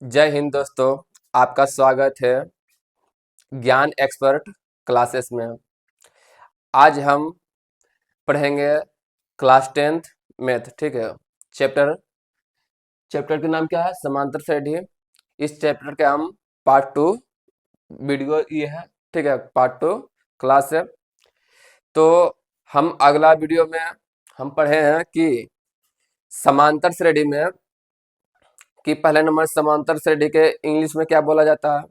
जय हिंद दोस्तों। आपका स्वागत है ज्ञान एक्सपर्ट क्लासेस में। आज हम पढ़ेंगे क्लास 10th मैथ। ठीक है। चैप्टर चैप्टर का नाम क्या है? समांतर श्रेणी। इस चैप्टर के हम पार्ट 2 वीडियो ये है। ठीक है, पार्ट 2 क्लास है। तो हम अगला वीडियो में हम पढ़े हैं कि समांतर श्रेणी में कि पहले नंबर समांतर श्रेणी के इंग्लिश में क्या बोला जाता है।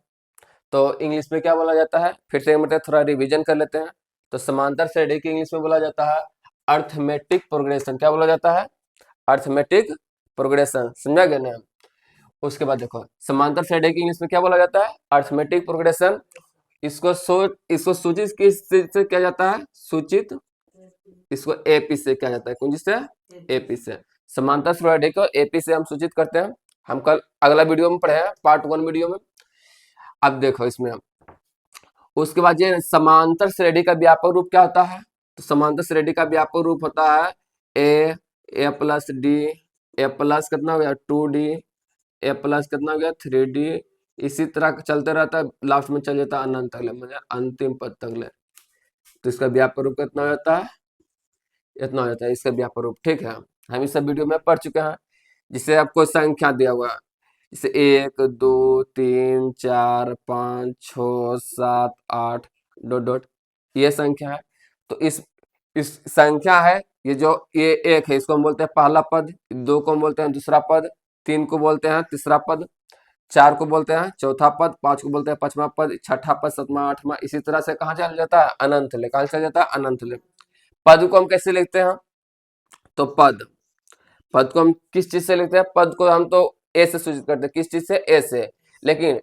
तो इंग्लिश में क्या बोला जाता है, फिर से मतलब थोड़ा रिवीजन कर लेते हैं। तो समांतर श्रेणी की इंग्लिश में बोला जाता है अर्थमेटिक प्रोग्रेशन। क्या बोला जाता है? Arithmetic progression. समझा गया ना? उसके बाद देखो समांतर श्रेणी की इंग्लिश में क्या बोला जाता है? Arithmetic progression. इसको सूचित किस चीज से किया जाता है? सूचित इसको एपी से किया जाता है। कौन चीज से? एपी से। समांतर श्रेणी को एपी से हम सूचित करते हैं। हम कल अगला वीडियो में पढ़े हैं, पार्ट 1 वीडियो में। अब देखो इसमें उसके बाद ये समांतर श्रेणी का व्यापक रूप क्या होता है? तो समांतर श्रेणी का व्यापक रूप होता है ए प्लस डी, ए प्लस कितना हो गया 2d, ए प्लस कितना हो गया 3d। इसी तरह चलते रहता है, लास्ट में चल जाता है अनंत तक, मतलब अंतिम पद तक। तो इसका व्यापक रूप कितना हो जाता है? इतना हो जाता है इसका व्यापक रूप। ठीक है, हम इस सब वीडियो में पढ़ चुके हैं। जिसे आपको संख्या दिया हुआ है, जैसे 1 2 3 4 5 6 7 8 डॉट डॉट, ये संख्या है। तो इस संख्या है, ये जो ये एक है इसको हम बोलते हैं पहला पद, 2 को हम बोलते हैं दूसरा पद, 3 को बोलते हैं तीसरा पद, 4 को बोलते हैं चौथा पद, 5 को बोलते हैं पांचवा पद, छठा पद सातवां आठवां। इसी तरह से कहाँ चल जाता है? अनंत ले। कहाँ चल जाता है? अनंत ले। पद को हम कैसे लिखते हैं? तो पद को हम किस चीज से लिखते हैं? पद को हम तो ए से सूचित करते हैं। किस चीज से? ए से। लेकिन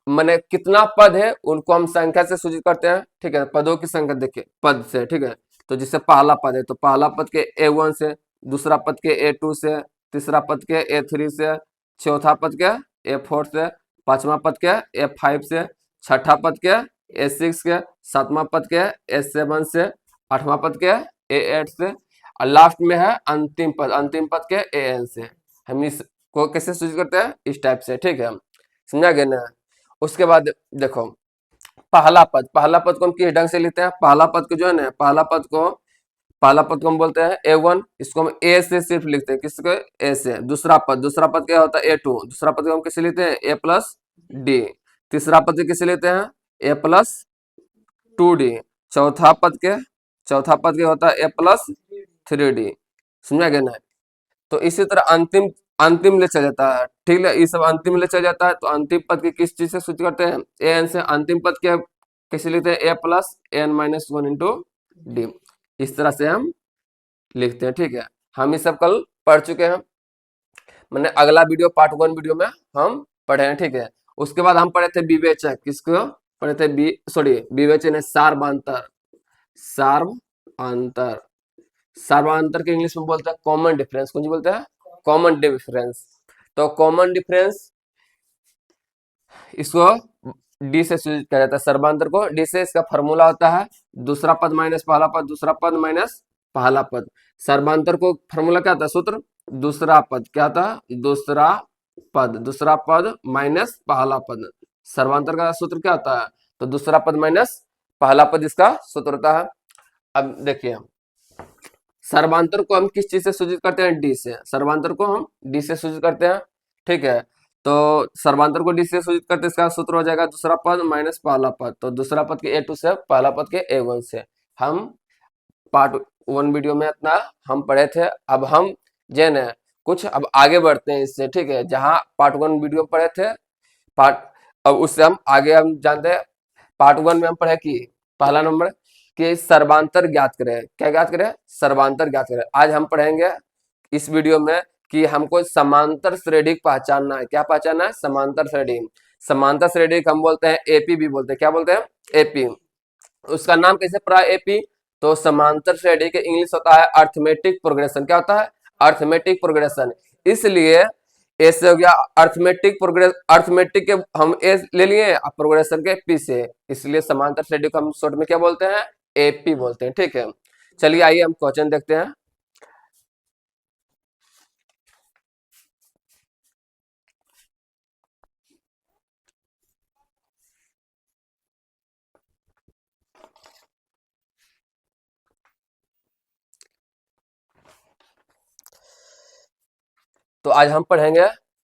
मैंने कितना पद है उनको हम संख्या से सूचित करते हैं। ठीक है, पदों की संख्या देखिए पद से। ठीक है, तो जिससे पहला पद है तो पहला पद के A1 से, दूसरा पद के A2 से, तीसरा पद के A3 से, चौथा पद के A4 से, पांचवा पद के A5 से, छठा पद के A6 के, सातवां पद के A7 से, आठवां पद के A8 से, और लास्ट में है अंतिम पद, अंतिम पद के AN से। हम इसको कैसे सूचित करते हैं? इस टाइप से। ठीक है, समझा गया ना? उसके बाद देखो पहला पद को हम किस ढंग से लिखते हैं? पहला पद को जो है ना, पहला पद को हम बोलते हैं A1। इसको हम ए से सिर्फ लिखते हैं। किसको? ए से। दूसरा पद क्या होता है? A2। दूसरा पद को हम किसे लिखते हैं? A plus D. तीसरा पद किसे लेते हैं? A plus 2d। चौथा पद क्या होता है? A plus 3d। समझा गया ना? तो इसी तरह अंतिम अंतिम ले चला जाता है। ठीक है, ये सब अंतिम ले चला जाता है। तो अंतिम पद की किस चीज से सूचित करते हैं? एन से। अंतिम पद के कैसे लिखते हैं? A plus N minus 1 into D. इस तरह से हम लिखते हैं। ठीक है, हम ये सब कल पढ़ चुके हैं। मैंने अगला वीडियो पार्ट 1 वीडियो में हम पढ़े हैं। ठीक है, उसके बाद हम पढ़े थे विवेचक। किसको पढ़े थे? विवेचन है सार्वंतर। सार्वंतर सार्वंतर के इंग्लिश में बोलते हैं कॉमन डिफरेंस। कौन सी बोलते हैं? Common difference. तो कॉमन डिफरेंस इसको डी से सूचित किया जाता है। सर्वांतर को डी से। इसका फॉर्मूला होता है दूसरा पद माइनस पहला पद, दूसरा पद माइनस पहला पद। सर्वांतर को फॉर्मूला क्या था? सूत्र दूसरा पद क्या था? दूसरा पद माइनस पहला पद। सर्वांतर का सूत्र क्या होता है? तो दूसरा पद माइनस पहला पद इसका सूत्र होता है। अब देखिए सर्वांतर को हम किस चीज से सूचित करते हैं? डी से। सर्वांतर को हम डी से सूचित करते हैं। ठीक है, तो सर्वांतर को डी से सूचित करते हैं। इसका सूत्र हो जाएगा दूसरा पद माइनस पहला पद। तो दूसरा पद के A2 से, पहला पद के A1 से। हम पार्ट 1 वीडियो में इतना हम पढ़े थे। अब हम जे न कुछ अब आगे बढ़ते हैं इससे। ठीक है, जहां पार्ट 1 वीडियो पढ़े थे, पार्ट अब उससे हम आगे हम जानते हैं। पार्ट 1 में हम पढ़े कि पहला नंबर कि सर्वांतर ज्ञात करें। क्या ज्ञात करें? सर्वांतर ज्ञात करें। आज हम पढ़ेंगे इस वीडियो में कि हमको समांतर श्रेणी पहचानना है। क्या पहचानना है? समांतर श्रेणी। समांतर श्रेणी हम बोलते हैं एपी भी बोलते हैं। क्या बोलते हैं? एपी। उसका नाम कैसे पड़ा? एपी। तो समांतर श्रेणी के इंग्लिश होता है अर्थमेटिक प्रोग्रेशन। क्या होता है? Arithmetic progression. इसलिए ऐसे हो गया अर्थमेटिक प्रोग्रेस। अर्थमेटिक के हम ए ले लिए, प्रोग्रेशन के पी से। इसलिए समांतर श्रेणी को हम शॉर्ट में क्या बोलते हैं? एपी बोलते हैं। ठीक है, चलिए आइए हम क्वेश्चन देखते हैं। तो आज हम पढ़ेंगे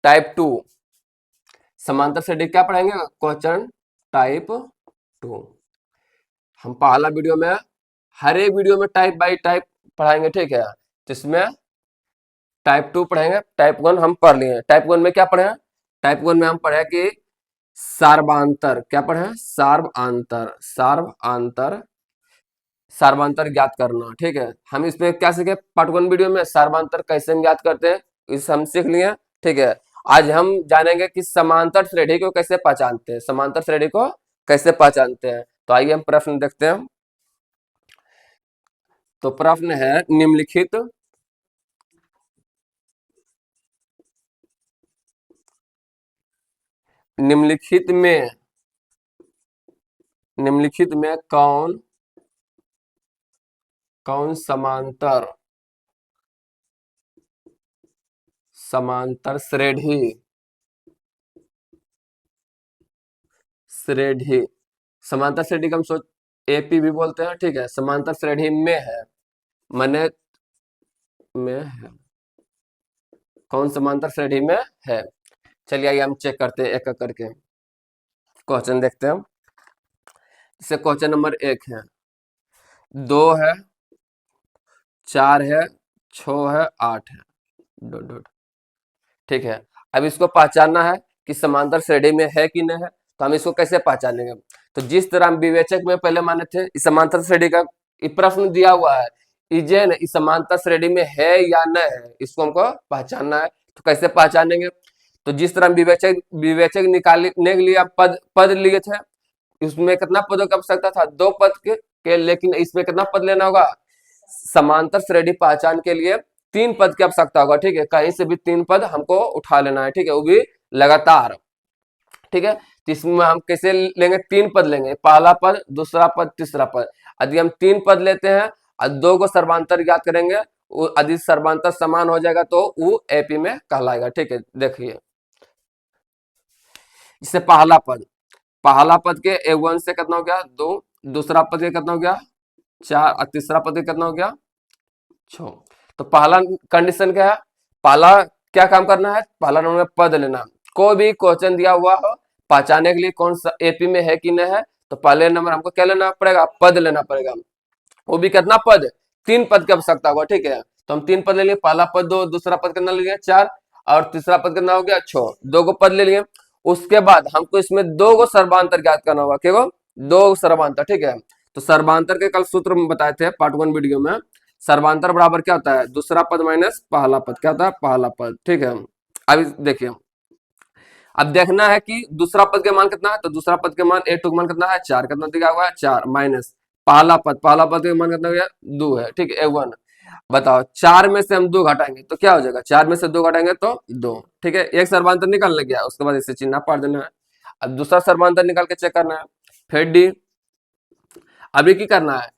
टाइप 2 समांतर श्रेणी। क्या पढ़ेंगे? Question type 2। हम पहला वीडियो में हर एक वीडियो में टाइप बाय टाइप पढ़ाएंगे, ठीक है। तो इसमें टाइप 2 पढ़ेंगे। टाइप 1 हम पढ़ लिए। टाइप 1 में क्या पढ़े? टाइप 1 में हम पढ़े कि सार्वधातर। क्या पढ़े? सार्वधातर। सार्वधातर, सार्वधातर ज्ञात करना, ठीक है। हम इसमें क्या सीखे पार्ट 1 वीडियो में? सार्वधातर कैसे हम ज्ञात करते हैं, इस हम सीख लिए, ठीक है। आज हम जानेंगे कि समांतर श्रेणी को कैसे पहचानते हैं। समांतर श्रेणी को कैसे पहचानते हैं, तो आइए हम प्रश्न देखते हैं। तो प्रश्न है निम्नलिखित निम्नलिखित में निम्नलिखित में कौन कौन समांतर समांतर श्रेणी श्रेणी समांतर श्रेणी का हम सोच एपी भी बोलते हैं, ठीक है। समांतर श्रेणी में है, माने में है, कौन समांतर श्रेणी में है। चलिए आइए हम चेक करते हैं एक एक करके। क्वेश्चन देखते हैं। जैसे क्वेश्चन नंबर 1 है, 2 है, 4 है, 6 है, 8 है, डॉट डॉट, ठीक है। अब इसको पहचानना है कि समांतर श्रेणी में है कि नहीं है। तो हम इसको कैसे पहचानेंगे? तो जिस तरह हम विवेचक में पहले माने थे, इस समांतर श्रेणी का प्रश्न दिया हुआ है, इजेन इस समांतर श्रेणी में है या नहीं है, इसको हमको पहचानना है। तो कैसे पहचानेंगे? तो जिस तरह हम विवेचक विवेचक निकालने के लिए आप पद पद लिए थे, इसमें कितना पदों की आवश्यकता था? 2 पद के, लेकिन इसमें कितना पद लेना होगा? समांतर श्रेणी पहचान के लिए 3 पद की आवश्यकता होगा, ठीक है। कहीं से भी 3 पद हमको उठा लेना है, ठीक है, वो भी लगातार, ठीक है। तो इसमें हम कैसे लेंगे? 3 पद लेंगे, पहला पद, दूसरा पद, तीसरा पद। यदि हम 3 पद लेते हैं और 2 को सर्वांतर ज्ञात करेंगे, यदि सर्वांतर समान हो जाएगा तो वो एपी में कहलाएगा, ठीक है। देखिए, इससे पहला पद के A1 से कितना हो गया? 2, दूसरा पद के कितना हो गया? 4, और तीसरा पद के कितना हो गया? 6। तो पहला कंडीशन क्या है? पहला क्या काम करना है? पहला नंबर में पद लेना। कोई भी क्वेश्चन दिया हुआ हो, पहचाने के लिए कौन सा एपी में है कि नहीं है, तो पहले नंबर हमको क्या लेना पड़ेगा? पद लेना पड़ेगा। वो भी कितना पद? 3 पद की आवश्यकता होगा, ठीक है। तो हम 3 पद ले लिए। पहला पद 2, दूसरा पद कितना ले लिया? 4, और तीसरा पद कितना हो गया? 6। 2 को पद ले लिए। उसके बाद हमको इसमें 2 को सर्वांतर ज्ञात करना होगा। क्या? 2 सर्वांतर, ठीक है। तो सर्वांतर के कल सूत्र में बताए थे पार्ट 1 वीडियो में। सर्वांतर बराबर क्या होता है? दूसरा पद माइनस पहला पद। क्या होता है? पहला पद, ठीक है। अब देखिए, अब देखना है कि दूसरा पद के मान कितना है। तो दूसरा पद के मान A2 का मान कितना है? 4। कितना दिया हुआ है? 4 माइनस पहला पद के मान कितना हो गया? 2 है, ठीक है, A1। बताओ, 4 में से हम 2 घटाएंगे तो क्या हो जाएगा? 4 में से 2 घटाएंगे तो 2, ठीक है। एक सर्वांतर निकाल लग गया, उसके बाद इसे चिन्ह पार देना है। अब दूसरा सर्वांतर निकाल के चेक करना है। फिर डी। अभी की करना है,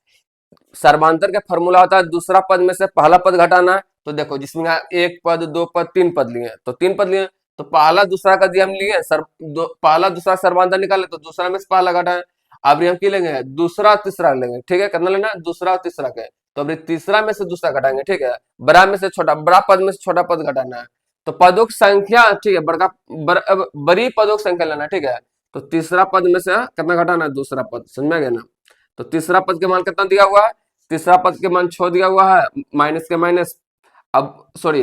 सर्वांतर का फॉर्मूला होता है दूसरा पद में से पहला पद घटाना है। तो देखो, जिसमें 1 पद, 2 पद, 3 पद लिए, तो 3 पद लिए, तो पहला दूसरा का दिया हम लिए पहला दूसरा सर्वांतर निकाले, तो दूसरा में से पहला घटाए। अब हम की लेंगे? दूसरा तीसरा लेंगे, ठीक है। कितना लेना है? दूसरा और तीसरा के। तो अभी तीसरा में से दूसरा घटाएंगे, ठीक है। बड़ा में से छोटा, बड़ा पद में से छोटा पद घटाना है। तो पदों की संख्या, ठीक है, बड़ी पदों की संख्या लेना है, ठीक है। तो तीसरा पद में से कितना घटाना है? दूसरा पद, समझ में गया ना। तो तीसरा पद के मान कितना दिया हुआ है? तीसरा पद के मान 6 दिया हुआ है, माइनस के माइनस। अब सॉरी,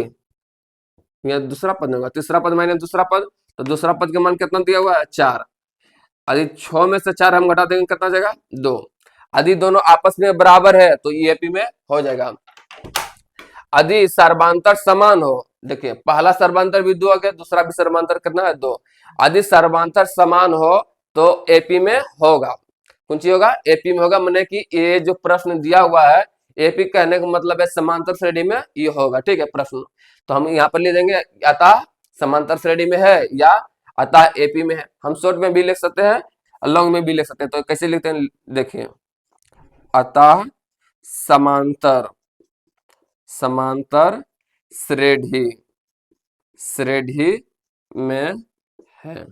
यह दूसरा पद नहीं होगा, तीसरा पद माइनस दूसरा पद। तो दूसरा पद के मान कितना दिया हुआ है? 4। यदि 6 में से 4 हम घटा देंगे, कितना जाएगा? 2। यदि दोनों आपस में बराबर है तो ईएपी में हो जाएगा। यदि सर्वांतर समान हो, देखिए पहला सर्वांतर भी 2 आ गया, दूसरा भी सर्वांतर कितना है? 2। यदि सर्वांतर समान हो तो एपी में होगा। कौन सी होगा? एपी में होगा, मैंने कि ये जो प्रश्न दिया हुआ है, एपी कहने का मतलब है समांतर श्रेणी में ये होगा, ठीक है, प्रश्न। तो हम यहाँ पर ले देंगे अतः समांतर श्रेणी में है या अतः एपी में है। हम शॉर्ट में भी लिख सकते हैं, लॉन्ग में भी लिख सकते हैं। तो कैसे लिखते हैं? देखिए, अतः समांतर समांतर श्रेणी श्रेणी में है,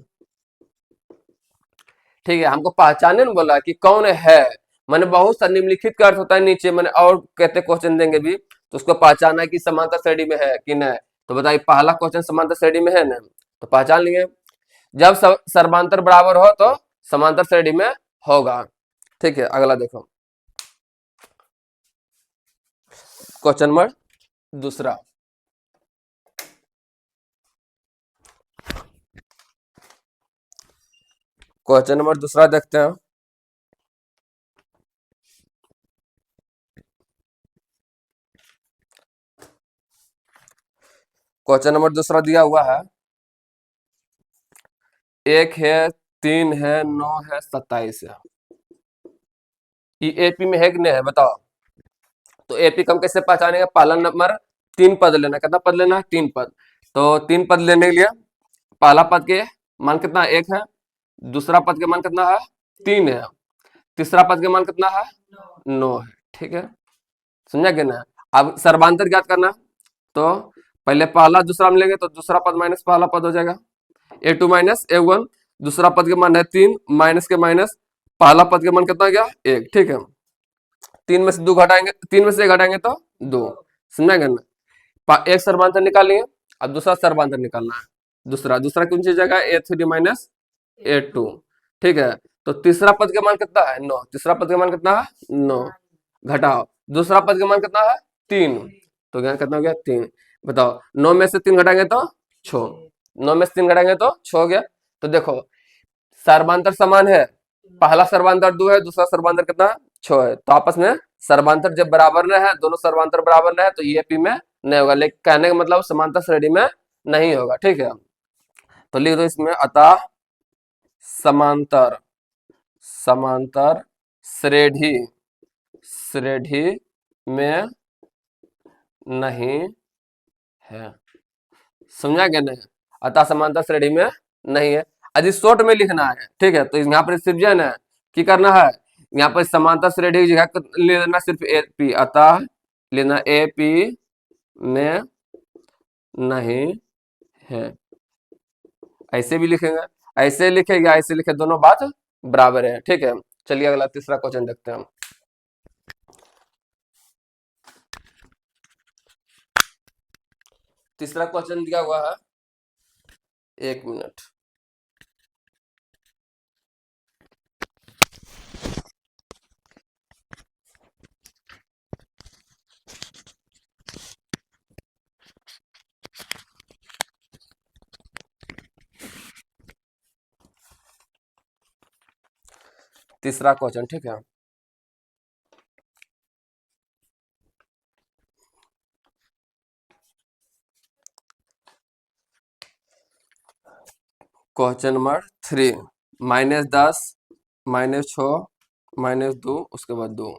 ठीक है। हमको पहचाने न बोला कि कौन है, मैंने बहुत सा निम्नलिखित का अर्थ होता है नीचे, मैंने और कहते क्वेश्चन देंगे भी, तो उसको पहचाना है कि समांतर श्रेणी में है कि नहीं। तो बताइए पहला क्वेश्चन समांतर श्रेणी में है ना, तो पहचान लिए। जब सर्वांतर बराबर हो तो समांतर श्रेणी में होगा। ठीक है, अगला देखो क्वेश्चन नंबर दूसरा। क्वेश्चन नंबर दूसरा देखते हैं। क्वेश्चन नंबर दूसरा दिया हुआ है, 1 है, 3 है, 9 है, 27 है। ये एपी में है कि नहीं है बताओ। तो एपी कम कैसे पहचानेंगे, पहला नंबर 3 पद लेना, कितना पद लेना है, 3 पद। तो 3 पद लेने के लिए पहला पद के मान कितना 1 है, दूसरा पद के मान कितना है 3 है, तीसरा पद के मान कितना है 9 है। ठीक है, समझा गया ना। अब सर्वांतर ज्ञात करना, तो पहले पहला दूसरा में लेंगे तो दूसरा पद माइनस पहला पद हो जाएगा, a2 माइनस a1। दूसरा पद के मान है 3, माइनस के माइनस, पहला पद के मान कितना गया 1। ठीक है, 3 में से 2 घटाएंगे, 3 में से 1 घटाएंगे तो 2। समझा गया ना। एक सर्वांतर निकाल लिए, अब दूसरा सर्वांतर निकालना है। दूसरा दूसरा कौन सी जगह a3 माइनस a2। ठीक है, तो तीसरा पद के मान कितना है 9, तीसरा पद के मान कितना है 9, घटाओ दूसरा पद के मान कितना है 3, तो ज्ञान कितना हो गया 3। बताओ 9 में से 3 घटाएंगे तो 6, 9 में से 3 घटाएंगे तो 6 हो गया। तो देखो सर्वांतर समान है, पहला सर्वांतर 2 है, दूसरा सर्वांतर कितना 6 है, तो आपस में सर्वांतर जब बराबर न है, दोनों सर्वांतर बराबर न है, तो ये पी में नहीं होगा। लेकिन कहने का मतलब समांतर श्रेणी में नहीं होगा। ठीक है, तो लिख दो इसमें, अतः समांतर समांतर श्रेणी श्रेणी में नहीं है। समझा गया नहीं, अतः समांतर श्रेणी में नहीं है। अभी शॉर्ट में लिखना है। ठीक है, तो यहाँ पर सिर्फ जो है ना की करना है, यहाँ पर समांतर श्रेणी की जगह ले लेना सिर्फ ए पी, अतः लेना ए पी में नहीं है। ऐसे भी लिखेंगे, ऐसे लिखेंगे, ऐसे लिखे, दोनों बात बराबर है। ठीक है, चलिए अगला तीसरा क्वेश्चन देखते हैं। तीसरा क्वेश्चन दिया हुआ है, 1 मिनट। तीसरा क्वेश्चन, ठीक है। क्वेश्चन नंबर 3, -10, -6, -2, उसके बाद 2।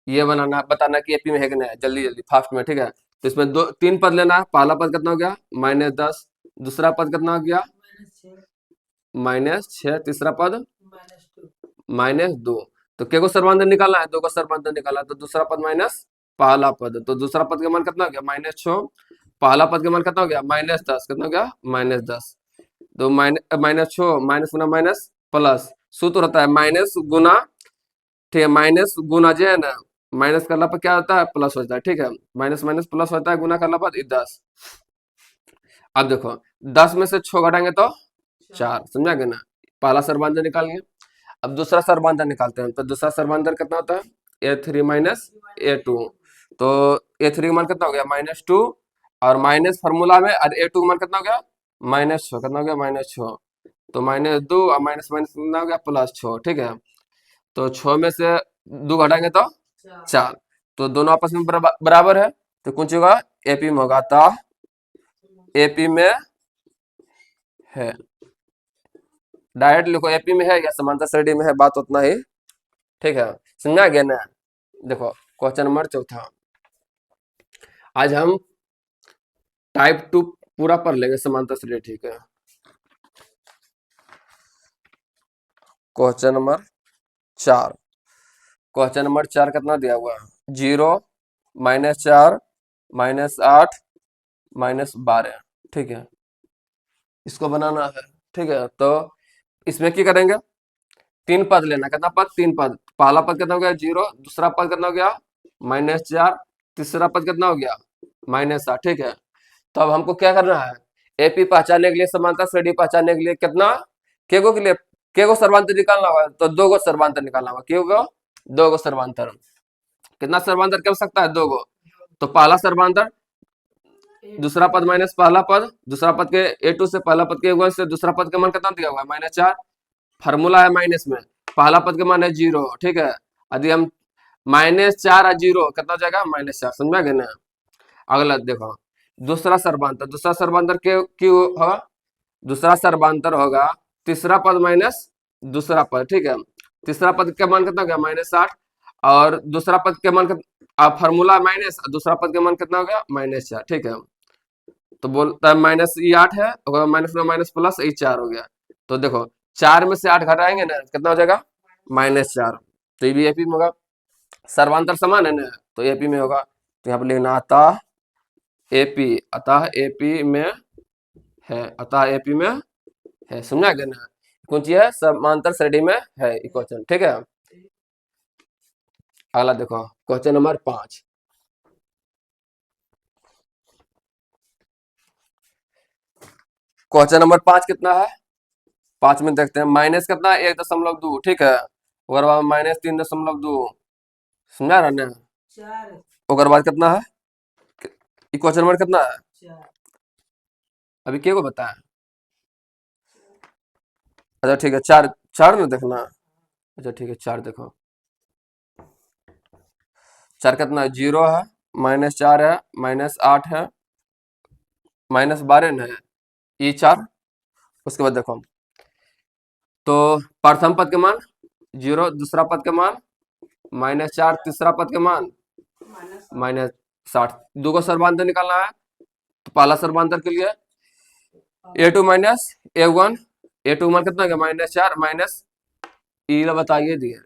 ये बनाना, बताना कि एपी में है कि नहीं, जल्दी जल्दी फास्ट में। ठीक है, तो इसमें 3 पद लेना है। पहला पद कितना हो गया -10, दूसरा पद कितना हो गया -6, तीसरा पद -2। तो के को सर्वांतर निकालना है, 2 का सर्वांतर निकाला, तो दूसरा पद माइनस पहला पद, तो दूसरा पद का मान कितना हो गया -6, पहला पद का मान कितना हो गया -10, कितना हो गया -10। तो -6 माइनस गुना माइनस प्लस, सूत्र होता है माइनस गुना, ठीक है, माइनस गुना जो है ना, माइनस करने पर क्या होता है प्लस होता है। ठीक है, माइनस माइनस प्लस होता है, गुना करने पर 10। अब देखो 10 में से 6 घटाएंगे तो 4। समझा गया ना, पहला सर्वांतर निकाल लिया। अब दूसरा सर्वांतर निकालते हैं, तो दूसरा सर्वांतर कितना होता है a3 माइनस a2। तो a3 का मान कितना हो गया -2, और माइनस फार्मूला में, और a2 का मान कितना हो गया -6, कितना हो गया -6। तो -2 और माइनस माइनस कितना हो गया +6। ठीक है, तो 6 में से 2 घटाएंगे तो 4, तो दोनों आपस में बराबर है, तो कौन सी होगा एपी में होगा, तो एपी में है। डायरेक्ट लिखो एपी में है या समांतर श्रेणी में है, बात उतना ही। ठीक है, समझा गया ना। देखो क्वेश्चन नंबर 4, आज हम टाइप 2 पूरा पढ़ लेंगे समांतर श्रेणी। ठीक है, क्वेश्चन नंबर 4, क्वेश्चन नंबर 4 कितना दिया हुआ है 0, -4, -8, -12। ठीक है, इसको बनाना है। ठीक है, तो इसमें क्या करेंगे, 3 पद लेना, कितना पद 3 पद। पहला पद कितना हो गया 0, दूसरा पद कितना हो गया -4, तीसरा पद कितना हो गया -8। ठीक है, तो अब हमको क्या करना है, एपी पहचानने के लिए, समांतर श्रेणी पहचानने के लिए कितना, केगो के लिए, केगो सर्वांतर निकालना होगा, तो दो गो सर्वांतर निकालना होगा, केगो, दो गो सर्वांतर। कितना सर्वांतर कर सकता है, दो गो। तो पहला सर्वांतर दूसरा पद माइनस पहला पद, दूसरा पद के a2 से पहला पद के a1 से दूसरा पद का मान कितना दिया हुआ है, -4। फार्मूला है माइनस में, पहला पद का मान है 0, ठीक है। यदि हम -4 और 0 कितना हो जाएगा, -4, समझ गए ना। अगला देखो, दूसरा सर्वांतर, दूसरा सर्वांतर क्यों होगा, दूसरा सर्वांतर होगा तीसरा पद माइनस दूसरा पद, ठीक है। तीसरा पद का मान कितना हो गया, -8, और दूसरा पद के मान फार्मूला माइनस, दूसरा पद का मान कितना हो गया, -4, ठीक है। तो बोलता है माइनस ये 8 है, माइनस में माइनस प्लस ये 4 हो गया। तो देखो 4 में से 8 घटाएंगे ना, कितना हो जाएगा, -4। तो ये भी एपी में होगा, सर्वांतर समान है ना, तो एपी में होगा। तो यहाँ पर लिखना अतः एपी, अतः एपी में है, अतः एपी में है, समझा गया ना। कौन चीज है, समांतर श्रेणी में है इक्वेशन, ठीक है। अगला देखो क्वेश्चन नंबर 5। क्वेश्चन नंबर 5 कितना है, 5 में देखते हैं, माइनस कितना है, 1.2, ठीक है। ओकर बाद -3.2, समझा रहा ना। ओकर बाद कितना है, क्वेश्चन नंबर कितना है, अभी के को बताया, अच्छा ठीक है, 4, 4 में देखना, अच्छा ठीक है, 4 देखो, 4 कितना है, 0 है, -4 है, -8 है, -12 है, ये 4। उसके बाद देखो, तो प्रथम पद के मान 0, दूसरा पद के मान -4, तीसरा पद के मान -60, दो को सर्वांतर निकालना है। तो पहला सर्वांतर के लिए a2 माइनस a1, a2 मान कितना है, -4 माइनस ई बताइए दिए,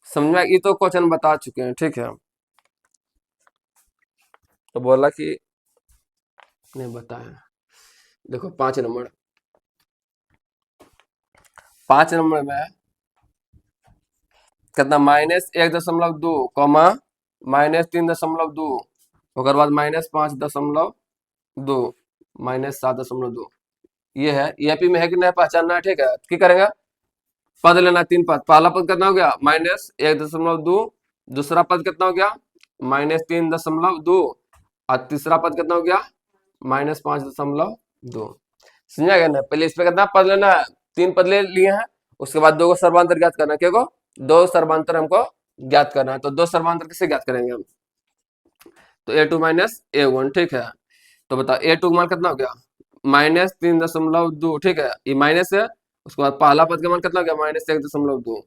समझ में, ये तो क्वेश्चन बता चुके हैं, ठीक है। तो बोला कि नहीं बताया, देखो 5 नंबर, 5 नंबर में कितना, -1.2 कॉमा -3.2, ओकर बाद -5.2, -7.2, ये है, ईएपी में है कि नहीं पहचानना है, ठीक है। क्या करेंगे, पद लेना, 3 पद, पहला पद कितना हो गया, -1.2, दूसरा पद कितना हो गया, -3.2, और तीसरा पद कितना हो गया, -5.2, समझा गया ना। पहले इस पे कितना पद लेना है, 3 पद ले लिए हैं, उसके बाद 2 को सर्वांतर ज्ञात करना है, क्या को, 2 सर्वांतर हमको ज्ञात करना है। तो 2 सर्वांतर किसे ज्ञात करेंगे हम, तो a2 माइनस a1, ठीक है। तो बताओ a2 मान कितना हो गया, -3.2, ठीक है, ये माइनस है। उसके बाद पहला पद का मान कितना हो गया, -1.2।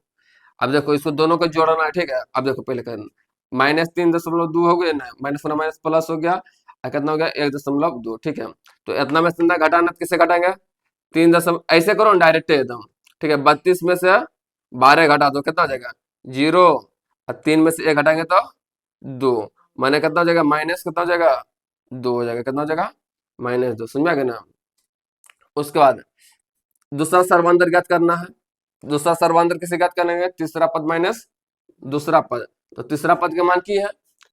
अब देखो इसको दोनों को जोड़ना है, ठीक है। अब देखो पहले करना, -3.2 हो गया ना, माइनस होना माइनस प्लस हो गया, और कितना हो गया, 1.2, ठीक है। तो इतना में से इतना घटाना, तो किसे घटाएंगे, 3 ऐसे करो ना डायरेक्ट एकदम, ठीक है। 32 में से 12 घटा दो, कितना हो जाएगा, 0, और 3 में से 1 घटाएंगे तो 2, माने कितना हो जाएगा, माइनस कितना हो जाएगा, 2 हो जाएगा, कितना हो जाएगा, -2, समझ में आ गया ना। उसके बाद दूसरा सर्वांतर ज्ञात करना है, दूसरा सर्वांतर किसे ज्ञात करेंगे, तीसरा पद माइनस दूसरा पद। तो तीसरा पद के मान की है,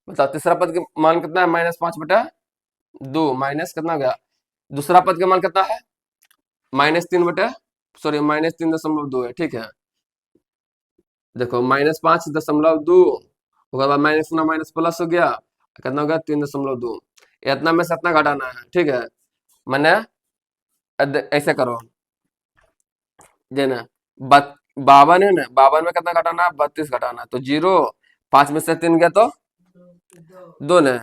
बताओ तीसरा पद के मान कितना है, -5/2, माइनस कितना हो गया, दूसरा पद का मान कितना है, -3 है, ठीक है। देखो -5.2, उसके बाद माइनस ना माइनस प्लस हो गया, कितना हो गया, 3.2, इतना में से इतना घटाना है, ठीक है। मैंने ऐसे करो, देना 52 है ना, 52 में कितना घटाना है, 32 घटाना है, तो 0, 5 में से 3 गया तो 2 ने,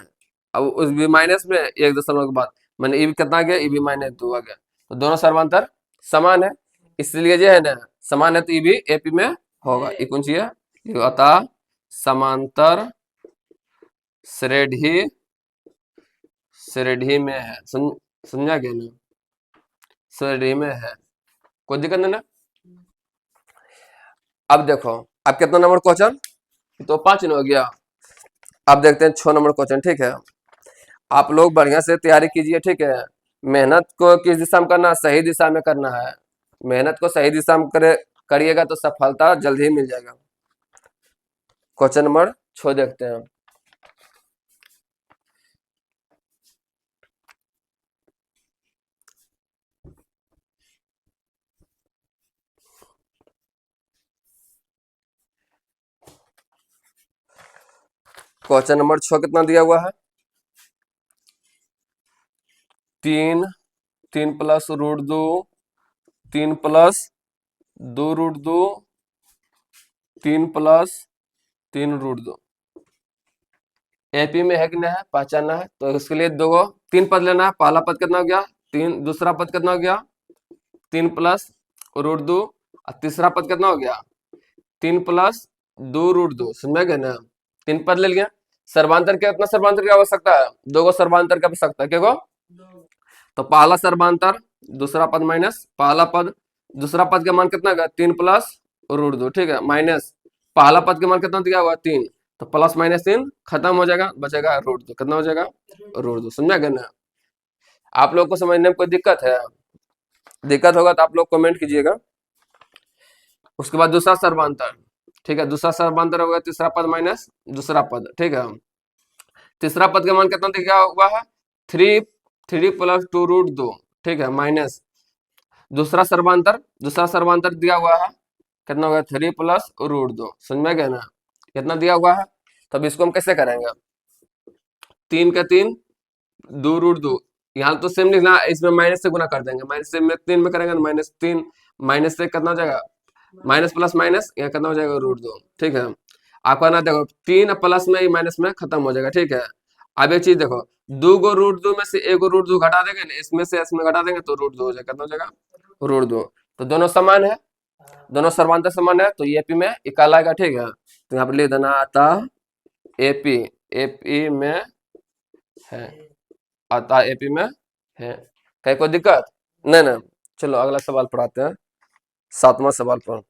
अब उस भी माइनस में 1 के बाद मैंने ये भी कितना गया, ये भी -2 आ गया। तो दोनों सर्वांतर समान है, इसलिए जो है ना समान है, तो ये भी एपी में होगा। ये कौन सी है, अतः समांतर श्रेणी, श्रेणी में है, समझा गया ना, श्रेणी में है, कोई दिक्कत नहीं ना। अब देखो, अब कितना नंबर क्वेश्चन, तो 5 हो गया। अब देखते हैं 6 नंबर क्वेश्चन, ठीक है। आप लोग बढ़िया से तैयारी कीजिए, ठीक है। मेहनत को किस दिशा में करना है, सही दिशा में करना है। मेहनत को सही दिशा में करिएगा तो सफलता जल्द ही मिल जाएगा। क्वेश्चन नंबर 6 देखते हैं। क्वेश्चन नंबर 6 कितना दिया हुआ है? 3, 3 plus root 2, 3 plus 2 root 2, 3 plus 3 root 2। AP में है कि नहीं है पहचानना है, तो इसके लिए दो 3 पद लेना है। पहला पद कितना हो गया 3, दूसरा पद कितना हो गया 3 प्लस रूट 2, और तीसरा पद कितना हो गया 3 प्लस 2 रूट 2। समझ गए ना? 3 पद ले लिया। सर्वांतर क्या, कितना सर्वांतर की आवश्यकता है? दो सर्वांतर की आवश्यकता है। क्या गो? तो पहला सर्वांतर, दूसरा पद माइनस पहला पद, दूसरा पद का मान कितना गया 3 प्लस रूट 2, ठीक है, माइनस पहला पद का मान कितना दिया हुआ 3, तो प्लस माइनस 3 खत्म हो जाएगा, बचेगा रूट 2। कितना हो जाएगा रूट 2। समझा गया ना? आप लोग को समझने में कोई दिक्कत है? दिक्कत होगा तो आप लोग कमेंट कीजिएगा। उसके बाद दूसरा सर्वांतर, ठीक है, दूसरा सर्वांतर होगा तीसरा पद माइनस दूसरा पद, ठीक है। तीसरा पद का मान कितना दिया हुआ है 3 प्लस 2 रूट 2, ठीक है, माइनस दूसरा सर्वांतर दिया हुआ है कितना होगा 3 प्लस रूट 2। समझ में गया ना? कितना दिया हुआ है? तब इसको हम कैसे करेंगे? 3 का 3, 2 रूट 2, यहाँ तो सेम लिखना है, इसमें माइनस से गुना कर देंगे। माइनस से में 3 में करेंगे तो माइनस 3, माइनस से कितना हो जाएगा माइनस प्लस माइनस, यहाँ कितना हो जाएगा रूट 2, ठीक है। आपका ना देखो 3 प्लस में माइनस में खत्म हो जाएगा, ठीक है। अब एक चीज देखो, 2 गो रूट 2 में से 1 गो रूट 2 घटा देंगे ना, इसमें से इसमें घटा देंगे तो रूट 2 हो जाएगा। कितना हो जाएगा रूट 2। तो दोनों समान है, दोनों सर्वांतर समान है, तो एपी में इकाल आएगा, ठीक है। तो यहाँ पर लिख देना आता एपी, एपी में है, आता एपी में है। कहीं कोई दिक्कत नहीं ना? चलो अगला सवाल पढ़ाते हैं, 7वां सवाल पर।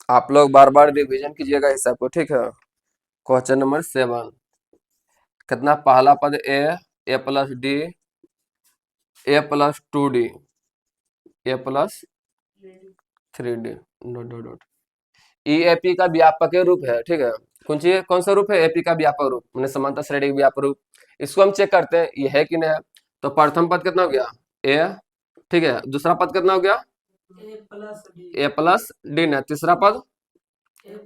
आप लोग बार बार रिवीजन कीजिएगा हिसाब को, ठीक है। क्वेश्चन नंबर 7 कितना, पहला पद A plus D, A plus 2d, A plus 3d dot dot dot. ई एपी का व्यापक रूप है, ठीक है। कौन सा रूप है? एपी का व्यापक रूप, मैंने समांतर श्रेणी का व्यापक रूप। इसको हम चेक करते हैं ये है कि नहीं है। तो प्रथम पद कितना हो गया ए, ठीक है, दूसरा पद कितना हो गया ए प्लस डी ना, तीसरा पद ए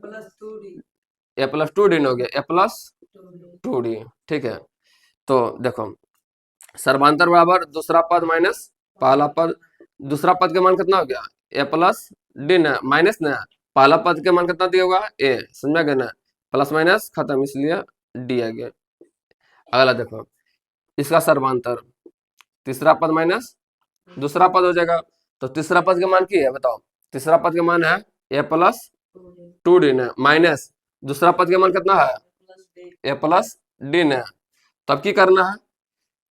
प्लस 2d हो गया, ए प्लस 2d, ठीक है। तो देखो सर्वांतर बराबर दूसरा पद माइनस पहला पद, दूसरा पद का मान कितना हो गया ए प्लस डी ना, माइनस ना पहला पद का मान कितना दिया होगा ए। समझा गया ना? प्लस माइनस खत्म, इसलिए डी आ गया। अगला देखो इसका सर्वांतर, तीसरा पद माइनस दूसरा पद हो जाएगा। तो तीसरा पद का मान की है बताओ? तीसरा पद का मान है ए प्लस 2d ना, माइनस दूसरा पद का मान कितना है ए प्लस डी ना। तब की करना है?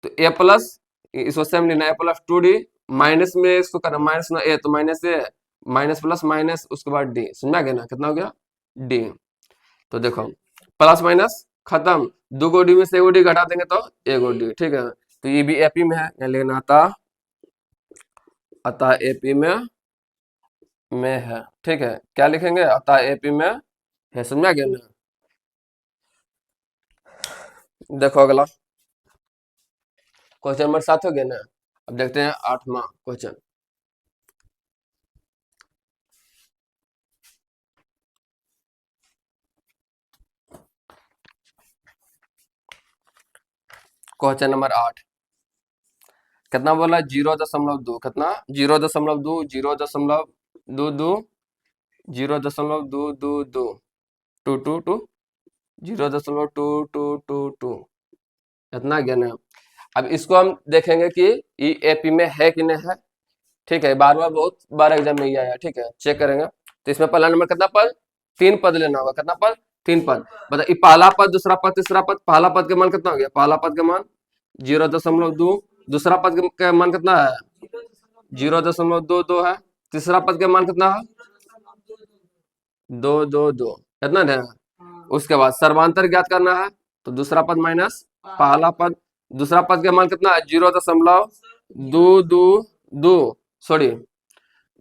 तो ए प्लस, इसको सेम लेना, ए प्लस 2d, माइनस में इसको करना माइनस ना ए, तो माइनस ए, माइनस प्लस माइनस उसके बाद डी। समझा गया ना? कितना हो गया डी। तो देखो प्लस माइनस खत्म, 2 गो डी में से 1 डी घटा देंगे तो 1 डी, ठीक है। तो ये भी एपी में है, यहाँ लेना आता अतः एपी में है, ठीक है। क्या लिखेंगे? अतः एपी में है। समझा गया ना? देखो अगला क्वेश्चन नंबर 7 हो गया ना। अब देखते हैं 8वां क्वेश्चन। क्वेश्चन नंबर 8 कितना बोला 0.2, कितना 0.2, 0.22, 0.222 टू टू टू 0.2222, इतना ज्ञान है। अब इसको हम देखेंगे कि ई एपी में है कि नहीं है, ठीक है। बार बार बहुत बार एग्जाम में ये आया, ठीक है, चेक करेंगे। तो इसमें पहला नंबर कितना पद 3 पद लेना होगा। कितना पद 3 पद। मतलब पहला पद दूसरा पद तीसरा पद, पहला पद का मान कितना हो गया? पहला पद का मान 0.2, दूसरा पद का मान कितना है 0.22 है, तीसरा पद का मान कितना है 222, कितना है। उसके बाद सर्वांतर ज्ञात करना है, तो दूसरा पद माइनस पहला पद, दूसरा पद का मान कितना है 0.222, सॉरी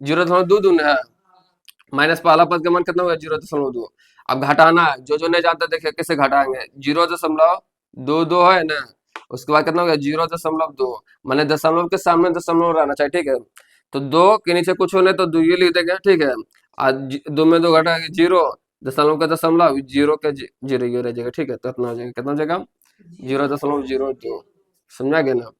0.22 है, माइनस पहला पद का मान कितना होगा 0.2। अब घटाना है, जो जो नहीं जानते देखिए कैसे घटाएंगे। दो दो है ना, उसके बाद कितना हो गया 0.2, मैंने दशमलव के सामने दशमलव रहना चाहिए, ठीक है। तो दो के नीचे कुछ होने तो दो ये लिख देंगे, ठीक है। आज दो में दो घटा 0, दशमलव का दशमलव, जीरो के जीरो ये रह जाएगा, ठीक है। तो इतना हो जाएगा, कितना हो जाएगा 0.02। समझा गया ना।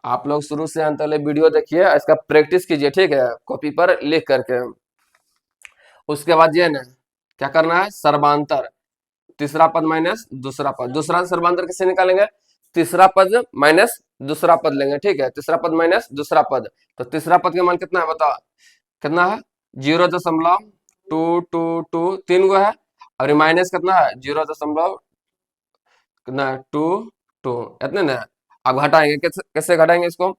आप लोग शुरू से अंत तक वीडियो देखिए, इसका प्रैक्टिस कीजिए, ठीक है, कॉपी पर लिख करके। उसके बाद ये ना क्या करना है, सर्वांतर, तीसरा पद माइनस दूसरा पद, दूसरा सर्वांतर कैसे निकालेंगे, तीसरा पद माइनस दूसरा पद लेंगे, ठीक है। तीसरा पद माइनस दूसरा पद, तो तीसरा पद का मान कितना है बताओ, कितना है 0.222, तीन गो है, और माइनस कितना है 0. कितना है 2 2, इतने ना। अब घटाएंगे, कैसे कैसे घटाएंगे इसको,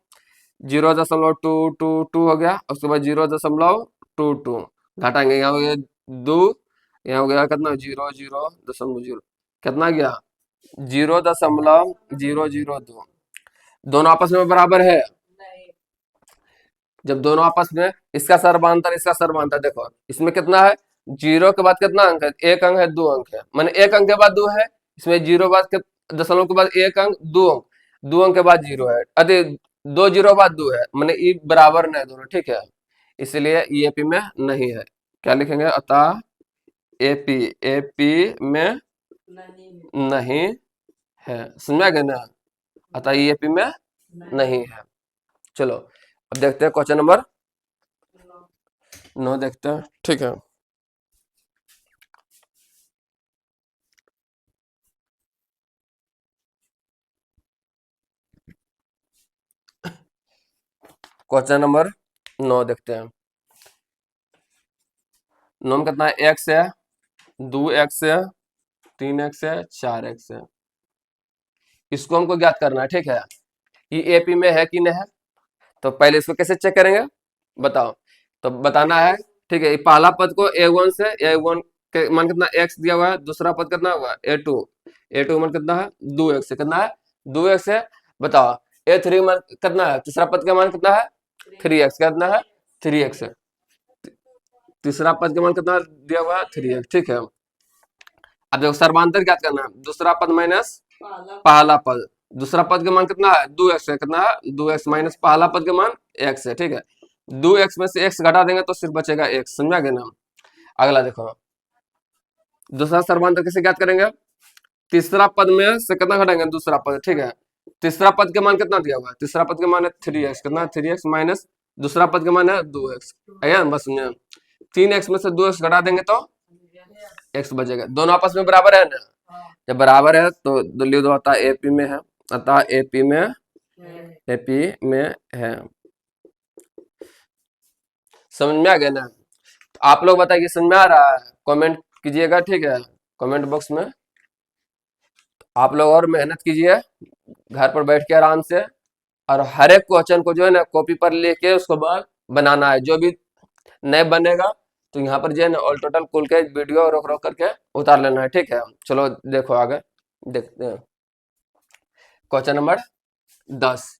0.222 हो गया, उसके बाद 0.22 घटाएंगे, यहाँ हो गया 2, यहाँ हो गया कितना 0.0, कितना गया 0.002। दोनों आपस में बराबर है, जब दोनों आपस में, इसका सर्वांतर इसका सर्वांतर, देखो इसमें कितना है, जीरो के बाद कितना अंक है, एक अंक है, दो अंक है, माने एक अंक के बाद दो है, इसमें जीरो बाद दशमलव के बाद एक अंक, दो अंक, दो अंक के बाद जीरो है, अरे दो जीरो बाद दो है, माने ये बराबर नहीं दोनों, ठीक है। इसलिए एपी में नहीं है। क्या लिखेंगे, अतः एपी एपी में नहीं है। समझा गया ना, अतः एपी में नहीं है। चलो अब देखते हैं क्वेश्चन नंबर 9 देखते हैं, ठीक है। क्वेश्चन नंबर 9 देखते हैं। 9 में कितना है, एक्स है, 2x है, 3x है, 4x है। इसको हमको ज्ञात करना है, ठीक है। ये एपी में है कि नहीं है, तो पहले इसको कैसे चेक करेंगे बताओ। तो बताना है, ठीक है। ये पहला पद को a1 से, a1 के मान कितना x दिया हुआ है, दूसरा पद कितना हुआ a2, a2 मान कितना है 2x है, कितना है 2x है। बताओ a3 मान कितना है, तीसरा पद का मान कितना है 3x, कितना है 3x है। तीसरा पद का मान कितना दिया हुआ है 3x, ठीक है। अब देखो सर्वांतर ज्ञात करना है, दूसरा पद माइनस पहला पद, दूसरा पद का मान कितना है 2x है, कितना है 2x माइनस पहला पद का मान x है, ठीक है। 2x में से x घटा देंगे तो सिर्फ बचेगा x। समझा गया ना। अगला देखो, दूसरा सर्वांतर कैसे ज्ञात करेंगे, तीसरा पद में से कितना घटाएंगे दूसरा पद, ठीक है। तीसरा पद का मान कितना दिया हुआ है, तीसरा पद का मान है 3x, कितना 3x माइनस दूसरा पद का मान है 2x, है बस समझे। 3x में से 2x घटा देंगे तो x बचेगा, दोनों आपस में बराबर है ना। जब बराबर है तो लिख दो अतः एपी में है, अतः एपी में है। समझ में आ गया ना। तो आप लोग बताइए समझ में आ रहा है, कमेंट कीजिएगा, ठीक है, कमेंट बॉक्स में। आप लोग और मेहनत कीजिए घर पर बैठ के आराम से, और हर एक क्वेश्चन को जो है ना कॉपी पर लेके उसको बाद बनाना है। जो भी नहीं बनेगा तो यहाँ पर जो है ना ऑल टोटल कुल के वीडियो रोक रोक करके उतार लेना है, ठीक है। चलो देखो आगे देखते हैं क्वेश्चन नंबर 10।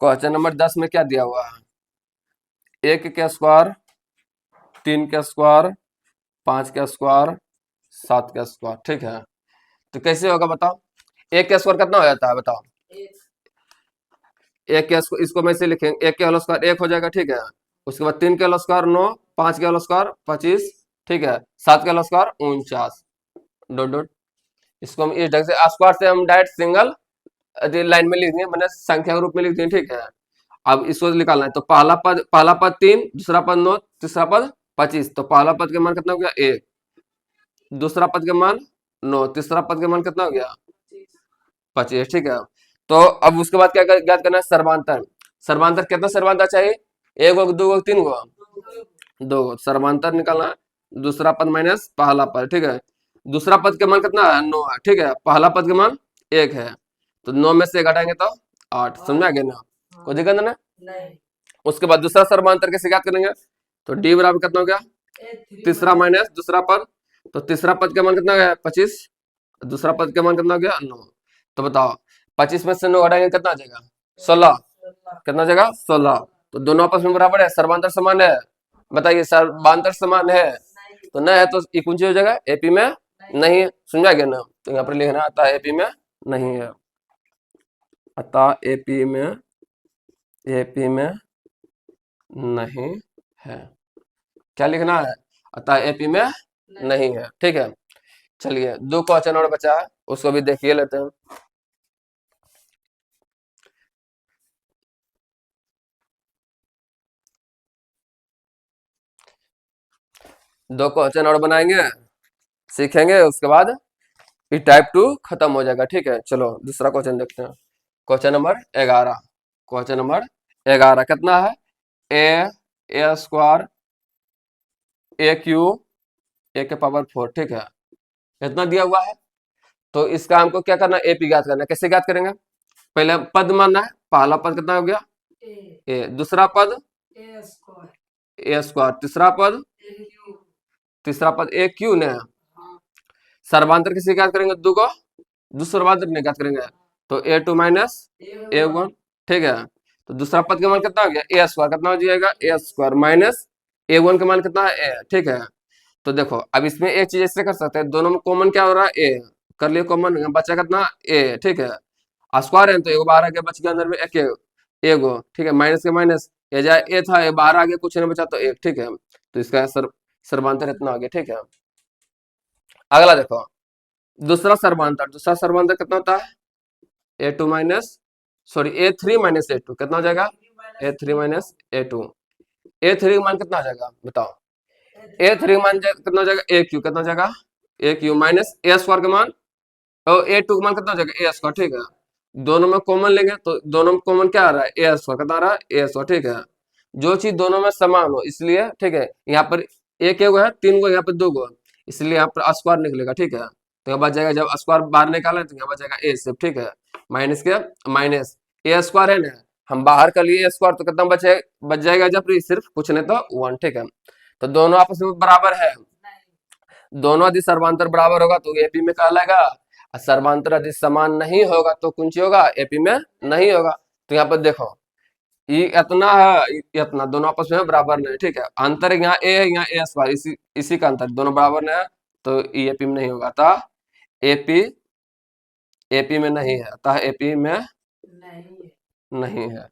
क्वेश्चन नंबर 10 में क्या दिया हुआ है, 1 के स्क्वायर, 3 के स्क्वायर, 5 के स्क्वायर, 7 के स्क्वायर, ठीक है। तो कैसे होगा बताओ, 1 का स्क्वायर कितना हो जाता है बताओ, एक के इसको मैं से लिखेंगे, 1 के होल स्क्वायर 1 हो जाएगा, ठीक है। उसके बाद 3 के होल स्क्वायर 9, 5 के होल स्क्वायर 25, ठीक है, 7 के होल स्क्वायर 49, डॉट डॉट। इसको हम इस ढंग से स्क्वायर से हम डायरेक्ट सिंगल लाइन में लिख दिए, मैंने संख्या के रूप में लिख दिए, ठीक है। अब इसको निकालना है, तो पहला पद 3, दूसरा पद 9, तीसरा पद 25, तो पहला पद का मान कितना हो गया 1, दूसरा पद का मान 9, तीसरा पद का मान कितना हो गया 25, ठीक है। तो अब उसके बाद क्या ज्ञात करना है, सर्वांतर। सर्वांतर कितना सर्वांतर चाहिए, एक गो, दो गो, तीन गो, दो गो सर्वांतर निकालना है। दूसरा पद माइनस पहला पद, ठीक है। दूसरा पद का मान कितना है 9 है, ठीक है। पहला पद का मान 1 है, तो 9 में से एक घटाएंगे तो 8। समझा गया ना, कोई दिक्कत ना। उसके बाद दूसरा सर्वांतर कैसे ज्ञात करेंगे, तो डी बराबर कितना हो गया, तीसरा माइनस दूसरा पद, तो तीसरा पद का मान कितना हो गया 25, दूसरा पद का मान कितना हो गया 9। तो बताओ 25 में से 9 घटाएंगे कितना आ जाएगा? 16। कितना जगह? 16। तो दोनों आपस में बराबर है, सर्वांतर समान है। बताइए सर्वांतर समान है तो न है तो ये कौन सी हो जाएगा? एपी में नहीं है। समझा गया ना? तो यहाँ पर लिखना आता है एपी में नहीं है। अतः एपी में नहीं है। क्या लिखना है? अतः एपी में नहीं है। ठीक है, चलिए 2 क्वेश्चन और बचा है, उसको भी देखिए लेते हैं। दो क्वेश्चन और बनाएंगे, सीखेंगे, उसके बाद ये टाइप 2 खत्म हो जाएगा। ठीक है, चलो दूसरा क्वेश्चन देखते हैं। Question number 11। क्वेश्चन नंबर 11 कितना है? ए स्क्वायर ए क्यू ए के पावर 4। ठीक है, इतना दिया हुआ है तो इसका हमको क्या करना है? एपी ज्ञात करना है। कैसे ज्ञात करेंगे? पहले पद मानना है। पहला पद कितना हो गया? ए। दूसरा पद ए स्क्वायर। तीसरा पद ए क्यू ने। सर्वांतर किसे ज्ञात करेंगे? दो को दूसरा सर्वांतर नहीं ज्ञात करेंगे तो ए टू माइनस ए वन। ठीक है, तो दूसरा पद का मान कितना हो गया? ए स्क्वायर। कितना हो जाएगा? ए स्क्वायर माइनस ए वन का मान कितना है? ए। ठीक है, तो देखो अब इसमें एक चीज ऐसे कर सकते हैं, दोनों में कॉमन क्या हो रहा है? ए। कर लिए कॉमन, बचा कितना? ए। ठीक है, स्क्वायर है तो एगो बाहर आ गया, बच गया अंदर में एक एगो। ठीक है, माइनस के माइनस ये जाए ए था, ये बाहर आ गया, कुछ नहीं बचा तो एक। ठीक है, तो इसका सर्वांतर इतना हो गया। ठीक है, अगला देखो दूसरा सर्वांतर। दूसरा सर्वांतर कितना होता है? A two minus sorry A three minus A two. कितना हो जाएगा? A three minus A two. A three मान कितना हो जाएगा बताओ? ए थ्री मान कितना हो जाएगा? ए क्यू। कितना हो जाएगा? ए क्यू माइनस ए स्क्वायर का मान और ए टू का मान कितना हो जाएगा? ए स्क्वायर। ठीक है, दोनों में कॉमन लेंगे तो दोनों में कॉमन क्या आ रहा है? ए स्क्वायर। कितना आ रहा है? ए स्क्वायर। ठीक है, जो चीज दोनों में समान हो इसलिए, ठीक है, यहाँ पर एक एगो है, तीन गो, यहाँ पर दो गो, इसलिए यहाँ पर स्क्वायर निकलेगा। ठीक है, तो यहाँ बच जाएगा, जब स्क्वायर बाहर निकालें तो यहाँ बच जाएगा ए सिर्फ। ठीक है, माइनस के माइनस ए स्क्वायर है ना, हम बाहर कर लिए ए स्क्वायर तो कितना बचे? बच जाएगा जब सिर्फ, कुछ नहीं तो वन। ठीक है, तो दोनों आपस में बराबर है। दोनों यदि सर्वांतर बराबर होगा तो एपी में कहलाएगा, और सर्वांतर यदि समान नहीं होगा तो कौन सी होगा? एपी में नहीं होगा। तो यहाँ पर देखो ये इतना है, इतना, दोनों आपस में बराबर नहीं। ठीक है, अंतर यहाँ ए है, यहाँ ए स्क्वायर, इसी का अंतर, दोनों बराबर नहीं है तो ये एपी में नहीं होगा। अतः एपी एपी में नहीं है। अतः एपी में नहीं है।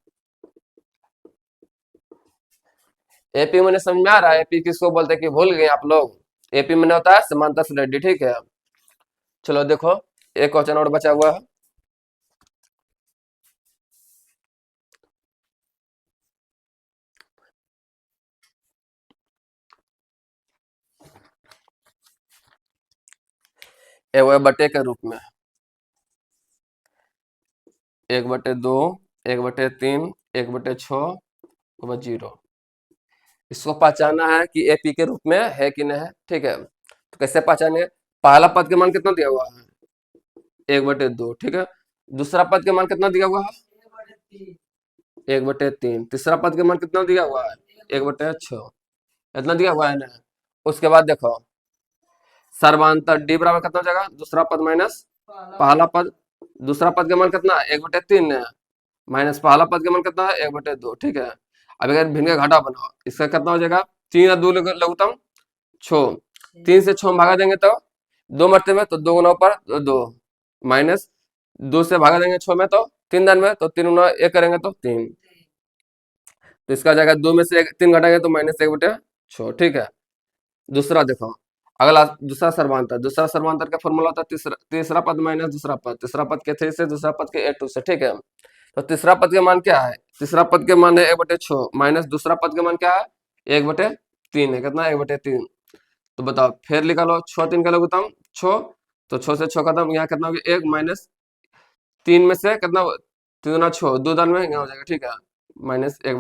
एपी में समझ में आ रहा है? एपी किसको बोलते हैं कि भूल गए आप लोग? एपी में होता है समांतर फ्लैट। ठीक है, चलो देखो एक क्वेश्चन और बचा हुआ है। ए बटे के रूप में 1/2, 1/3, 1/6 जीरो। इसको पहचाना है कि एपी के रूप में है कि नहीं है। ठीक है, तो कैसे पहचाने? पहला पद के मान कितना दिया हुआ है? 1/2। ठीक है, दूसरा पद के मान कितना दिया हुआ है? 1/3। तीसरा पद के मान कितना दिया हुआ है? 1/6। इतना दिया हुआ है ना। उसके बाद देखो सर्वांतर डी बराबर कितना हो जाएगा? दूसरा पद माइनस पहला पद। दूसरा पद के मान कितना है? 1/3 है, माइनस पहला पद के मान कितना है? 1/2। ठीक है, अब अगर भिन्न का घटा बनाओ, इसका कितना हो जाएगा? 3 और 2 लघुत्तम 6। 3 से 6 भागा देंगे तो 2 मरते में तो 2 गुना ऊपर तो 2, माइनस 2 से भागा देंगे 6 में तो 3 दान में तो 3 गुना 1 करेंगे तो 3, तो इसका जाएगा 2 में से 3 घटाएंगे तो -1/6। ठीक है, दूसरा देखो अगला दूसरा सर्वांतर। दूसरा सर्वांतर का फॉर्मूला होता है तीसरा पद माइनस दूसरा पद। तीसरा पद के 3 से, दूसरा पद के 2 से। ठीक है, तो तीसरा पद के मान क्या है? तीसरा पद के मान है 1/6 माइनस दूसरा पद के मान क्या है? 1/3 है। कितना? 1/3। तो बताओ फिर निकालो, 6 3 का लघुत्तम 6, तो 6 से 6 खत्म, यहाँ कितना हो गया? 1 माइनस 3 में से कितना? 3 गुना 6, 2 दान में यहाँ हो जाएगा। ठीक है, माइनस 1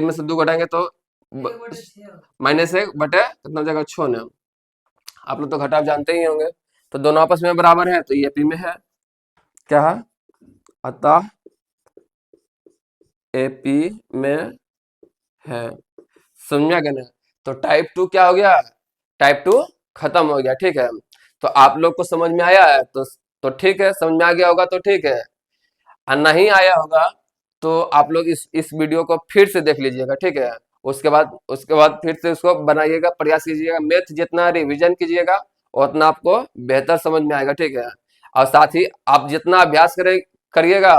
में से 2 घटाएंगे तो -1 बटे कितना हो जाएगा? 6 ने। आप लोग तो घटाव जानते ही होंगे। तो दोनों आपस में बराबर है तो ये पी में है। क्या है? अतः एपी में है। समझा गया ना? तो टाइप 2 क्या हो गया? टाइप 2 खत्म हो गया। ठीक है, तो आप लोग को समझ में आया है तो तो ठीक है, समझ में आ गया होगा तो ठीक है, और नहीं आया होगा तो आप लोग इस वीडियो को फिर से देख लीजिएगा, ठीक है। उसके बाद फिर से उसको बनाइएगा, प्रयास कीजिएगा, मैथ जितना रिवीजन कीजिएगा उतना आपको बेहतर समझ में आएगा, ठीक है। और साथ ही आप जितना अभ्यास करिएगा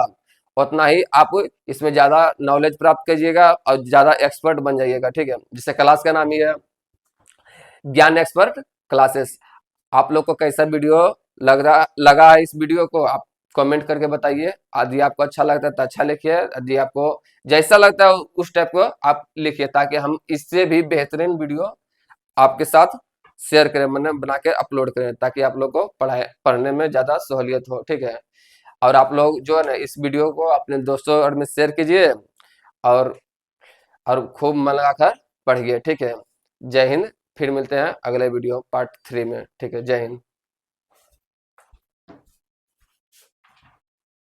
उतना ही आप इसमें ज्यादा नॉलेज प्राप्त कीजिएगा और ज्यादा एक्सपर्ट बन जाइएगा, ठीक है। जिससे क्लास का नाम ही है ज्ञान एक्सपर्ट क्लासेस। आप लोग को कैसा वीडियो लगा है, इस वीडियो को आप कमेंट करके बताइए। यदि आपको अच्छा लगता है तो अच्छा लिखिए, यदि आपको जैसा लगता है उस टाइप को आप लिखिए, ताकि हम इससे भी बेहतरीन वीडियो आपके साथ शेयर करें, मतलब बना के अपलोड करें, ताकि आप लोग को पढ़ने में ज्यादा सहूलियत हो, ठीक है। और आप लोग जो है ना इस वीडियो को अपने दोस्तों और में शेयर कीजिए, और खूब मन लगाकर पढ़िए, ठीक है। जय हिंद। फिर मिलते हैं अगले वीडियो पार्ट 3 में, ठीक है। जय हिंद।